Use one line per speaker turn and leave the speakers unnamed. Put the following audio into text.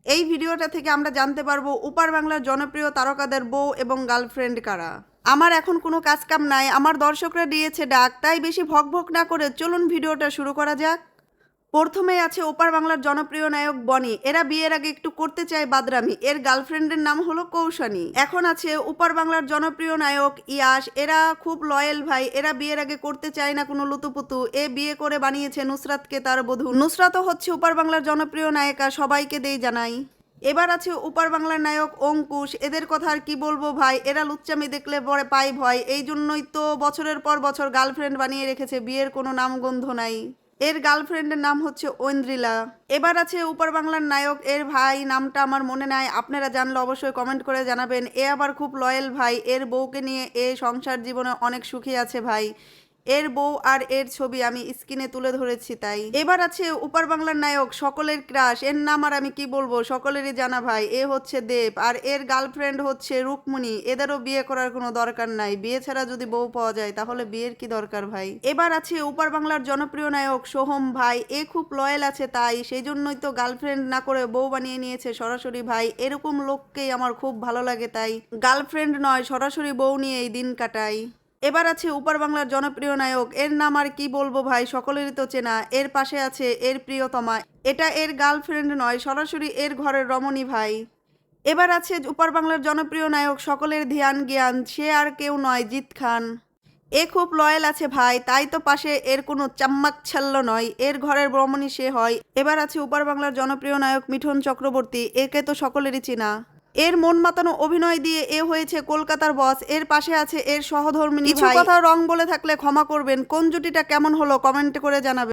এই ভিডিওটা থেকে আমরা জানতে পারবো ওপার বাংলার জনপ্রিয় তারকাদের বউ এবং গার্লফ্রেন্ড কারা। আমার এখন কোনো কাজ কাম নাই, আমার দর্শকরা দিয়েছে ডাক, তাই বেশি ভকভক না করে চলুন ভিডিওটা শুরু করা যাক। প্রথমে আছে ওপার বাংলার জনপ্রিয় নায়ক বনি। এরা বিয়ের আগে একটু করতে চায় বাদরামি। এর গার্লফ্রেন্ডের নাম হলো কৌশানী। এখন আছে ওপার বাংলার জনপ্রিয় নায়ক ইয়াশ। এরা খুব লয়াল ভাই। এরা বিয়ের আগে করতে চায় না কোনো লুতুপুতু। এ বিয়ে করে বানিয়েছে নুসরাতকে তার বধূ। নুসরাতও হচ্ছে ওপার বাংলার জনপ্রিয় নায়িকা, সবাইকে দেই জানাই। এবার আছে ওপার বাংলার নায়ক অঙ্কুশ। এদের কথা আর কি বলবো ভাই, এরা লুচ্চামি দেখলে পরে পাই ভয়। এই জন্যই তো বছরের পর বছর গার্লফ্রেন্ড বানিয়ে রেখেছে, বিয়ের কোনো নামগন্ধ নাই। এর গার্লফ্রেন্ডের নাম হচ্ছে ঐন্দ্রিলা। এবার আছে ওপার বাংলার নায়ক, এর ভাই নামটা আমার মনে নাই, আপনারা জানলে অবশ্যই কমেন্ট করে জানাবেন। এ আবার খুব লয়াল ভাই। এর বউকে নিয়ে এ সংসার জীবনে অনেক সুখী আছে ভাই। এর বউ আর এর ছবি আমি স্ক্রিনে তুলে ধরেছি তাই। এবার আছে ওপার বাংলার নায়ক, সকলের ক্রাশ। এর নাম আর আমি কি বলবো, সকলেরই জানা ভাই। এ হচ্ছে দেব আর এর গার্লফ্রেন্ড হচ্ছে রুকমণি। এদেরও বিয়ে করার কোনো দরকার নাই, বিয়ে ছাড়া যদি বউ পাওয়া যায় তাহলে বিয়ের কি দরকার ভাই। এবার আছে ওপার বাংলার জনপ্রিয় নায়ক সোহম ভাই। এ খুব লয়াল আছে তাই সেই জন্যই তো গার্লফ্রেন্ড না করে বউ বানিয়ে নিয়েছে সরাসরি ভাই। এরকম লোককেই আমার খুব ভালো লাগে, তাই গার্লফ্রেন্ড নয় সরাসরি বউ নিয়ে এই দিন কাটাই। এবার আছে ওপার বাংলার জনপ্রিয় নায়ক, এর নাম আর কি বলবো ভাই, সকলেরই তো চেনা। এর পাশে আছে এর প্রিয়তমা। এটা এর গার্লফ্রেন্ড নয়, সরাসরি এর ঘরের রমণী ভাই। এবার আছে ওপার বাংলার জনপ্রিয় নায়ক, সকলের ধ্যান জ্ঞান। সে আর কেউ নয়, জিৎ খান। এ খুব লয়াল আছে ভাই, তাই তো পাশে এর কোনো চাম্মাক ছাল্ল নয়, এর ঘরের রমণী সে হয়। এবার আছে ওপার বাংলার জনপ্রিয় নায়ক মিঠুন চক্রবর্তী। একে তো সকলেরই চেনা। এর মন মাতানো অভিনয় দিয়ে এ হয়েছে কলকাতার বস। এর পাশে আছে এর সহধর্মিণী ভাই। কিছু কথা রং বলে থাকলে ক্ষমা করবেন। কোন জুটিটা কেমন হলো কমেন্ট করে জানাবেন।